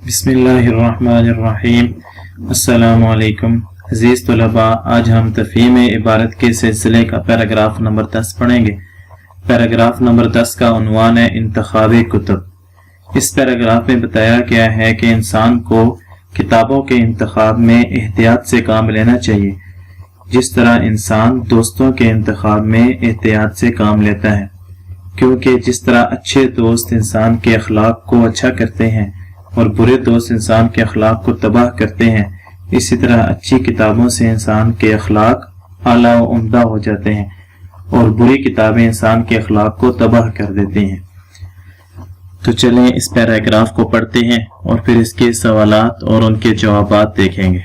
بسم اللہ الرحمن الرحیم۔ السلام علیکم عزیز طلباء، آج ہم تفہیم عبارت کے سلسلے کا پیراگراف نمبر 10 پڑھیں گے۔ پیراگراف نمبر 10 کا عنوان ہے انتخاب کتب۔ اس پیراگراف میں بتایا گیا ہے کہ انسان کو کتابوں کے انتخاب میں احتیاط سے کام لینا چاہیے، جس طرح انسان دوستوں کے انتخاب میں احتیاط سے کام لیتا ہے، کیونکہ جس طرح اچھے دوست انسان کے اخلاق کو اچھا کرتے ہیں اور برے دوست انسان کے اخلاق کو تباہ کرتے ہیں، اسی طرح اچھی کتابوں سے انسان کے اخلاق اعلیٰ و عمدہ ہو جاتے ہیں اور بری کتابیں انسان کے اخلاق کو تباہ کر دیتی ہیں۔ تو چلیں اس پیراگراف کو پڑھتے ہیں اور پھر اس کے سوالات اور ان کے جوابات دیکھیں گے۔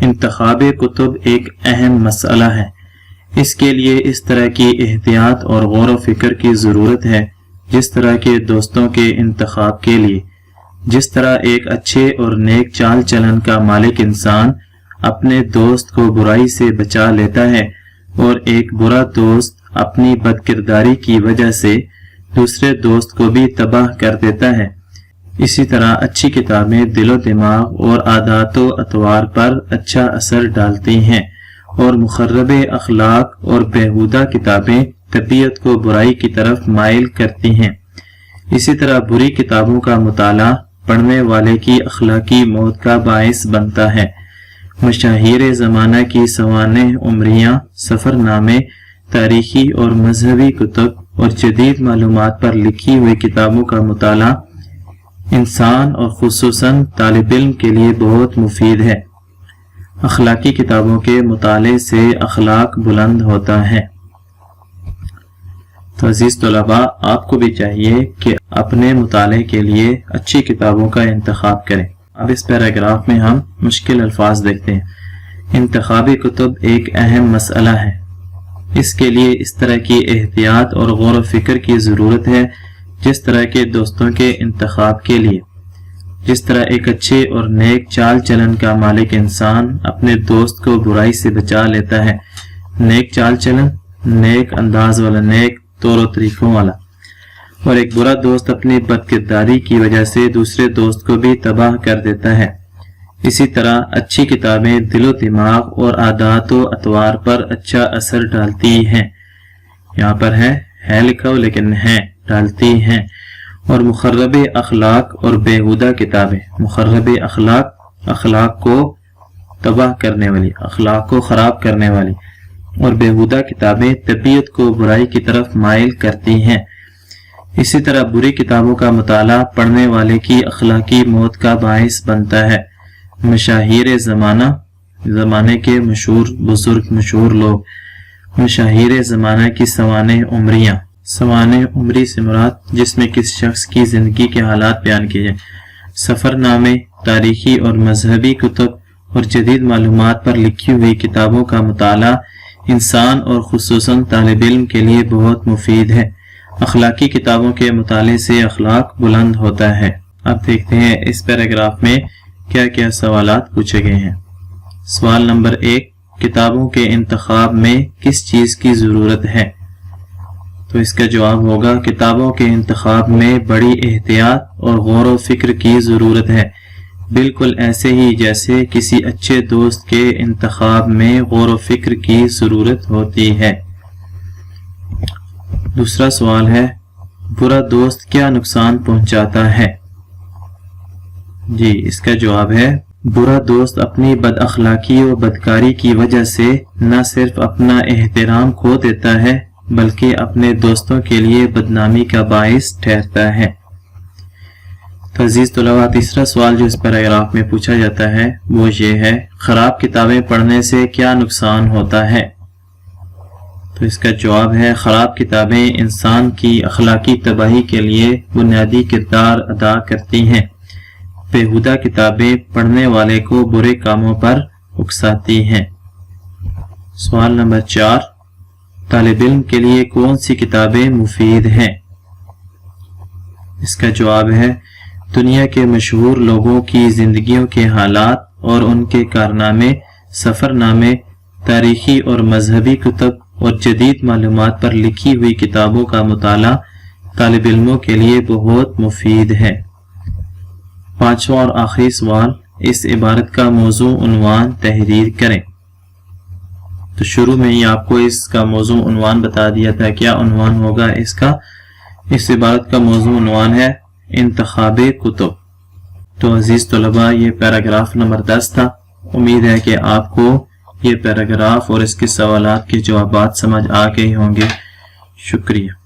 انتخاب کتب ایک اہم مسئلہ ہے۔ اس کے لیے اس طرح کی احتیاط اور غور و فکر کی ضرورت ہے جس طرح کے دوستوں کے انتخاب کے لیے۔ جس طرح ایک اچھے اور نیک چال چلن کا مالک انسان اپنے دوست کو برائی سے بچا لیتا ہے اور ایک برا دوست اپنی بد کرداری کی وجہ سے دوسرے دوست کو بھی تباہ کر دیتا ہے، اسی طرح اچھی کتابیں دل و دماغ اور عادات و اطوار پر اچھا اثر ڈالتی ہیں اور مخرب اخلاق اور بیہودہ کتابیں طبیعت کو برائی کی طرف مائل کرتی ہیں۔ اسی طرح بری کتابوں کا مطالعہ پڑھنے والے کی اخلاقی موت کا باعث بنتا ہے۔ مشاہیر زمانہ کی سوانح عمریاں، سفر نامے، تاریخی اور مذہبی کتب اور جدید معلومات پر لکھی ہوئی کتابوں کا مطالعہ انسان اور خصوصاً طالب علم کے لیے بہت مفید ہے۔ اخلاقی کتابوں کے مطالعے سے اخلاق بلند ہوتا ہے۔ تو عزیز طلباء، آپ کو بھی چاہیے کہ اپنے مطالعے کے لیے اچھی کتابوں کا انتخاب کریں۔ اب اس پیراگراف میں ہم مشکل الفاظ دیکھتے ہیں۔ انتخابی کتب ایک اہم مسئلہ ہے۔ اس کے لیے اس طرح کی احتیاط اور غور و فکر کی ضرورت ہے جس طرح کے دوستوں کے انتخاب کے لیے۔ جس طرح ایک اچھے اور نیک چال چلن کا مالک انسان اپنے دوست کو برائی سے بچا لیتا ہے۔ نیک چال چلن، نیک انداز والا، نیک طور و طریقوں والا، اور ایک برا دوست اپنی بد کرداری کی وجہ سے دوسرے دوست کو بھی تباہ کر دیتا ہے۔ اسی طرح اچھی کتابیں دل و دماغ اور عادات و اطوار پر اچھا اثر ڈالتی ہیں۔ یہاں پر ہے لکھا ہو لیکن ہے ڈالتی ہیں۔ اور مخرب اخلاق اور بیہودہ کتابیں، مخرب اخلاق کو تباہ کرنے والی، اخلاق کو خراب کرنے والی، اور بیہودہ کتابیں طبیعت کو برائی کی طرف مائل کرتی ہیں۔ اسی طرح بری کتابوں کا مطالعہ پڑھنے والے کی اخلاقی موت کا باعث بنتا ہے۔ مشاہیر زمانے کے مشہور بزرگ، مشہور لوگ، مشاہیر زمانہ کی سوانح عمریاں، سوانح عمری سے مراد جس میں کس شخص کی زندگی کے حالات بیان کیے جائیں، سفر نامے، تاریخی اور مذہبی کتب اور جدید معلومات پر لکھی ہوئی کتابوں کا مطالعہ انسان اور خصوصاً طالب علم کے لیے بہت مفید ہے۔ اخلاقی کتابوں کے مطالعے سے اخلاق بلند ہوتا ہے۔ اب دیکھتے ہیں اس پیراگراف میں کیا کیا سوالات پوچھے گئے ہیں۔ سوال نمبر 1، کتابوں کے انتخاب میں کس چیز کی ضرورت ہے؟ تو اس کا جواب ہوگا کتابوں کے انتخاب میں بڑی احتیاط اور غور و فکر کی ضرورت ہے، بالکل ایسے ہی جیسے کسی اچھے دوست کے انتخاب میں غور و فکر کی ضرورت ہوتی ہے۔ دوسرا سوال ہے، برا دوست کیا نقصان پہنچاتا ہے؟ جی، اس کا جواب ہے برا دوست اپنی بد اخلاقی و بدکاری کی وجہ سے نہ صرف اپنا احترام کھو دیتا ہے بلکہ اپنے دوستوں کے لیے بدنامی کا باعث ٹھہرتا ہے۔ تو عزیز طلباء، تیسرا سوال جو اس پیراگراف میں پوچھا جاتا ہے وہ یہ ہے، خراب کتابیں پڑھنے سے کیا نقصان ہوتا ہے؟ تو اس کا جواب ہے خراب کتابیں انسان کی اخلاقی تباہی کے لیے بنیادی کردار ادا کرتی ہیں۔ بیہودہ کتابیں پڑھنے والے کو برے کاموں پر اکساتی ہیں۔ سوال نمبر 4، طالب علم کے لیے کون سی کتابیں مفید ہیں؟ اس کا جواب ہے دنیا کے مشہور لوگوں کی زندگیوں کے حالات اور ان کے کارنامے، سفر نامے، تاریخی اور مذہبی کتب اور جدید معلومات پر لکھی ہوئی کتابوں کا مطالعہ طالب علموں کے لیے بہت مفید ہے۔ پانچواں اور آخری سوال، اس عبارت کا موضوع عنوان تحریر کریں۔ تو شروع میں ہی آپ کو اس کا موضوع عنوان بتا دیا تھا، کیا عنوان ہوگا اس کا؟ اس عبارت کا موضوع عنوان ہے انتخاب کتب۔ تو عزیز طلباء، یہ پیراگراف نمبر 10 تھا۔ امید ہے کہ آپ کو یہ پیراگراف اور اس کے سوالات کے جوابات سمجھ آ گئے ہوں گے۔ شکریہ۔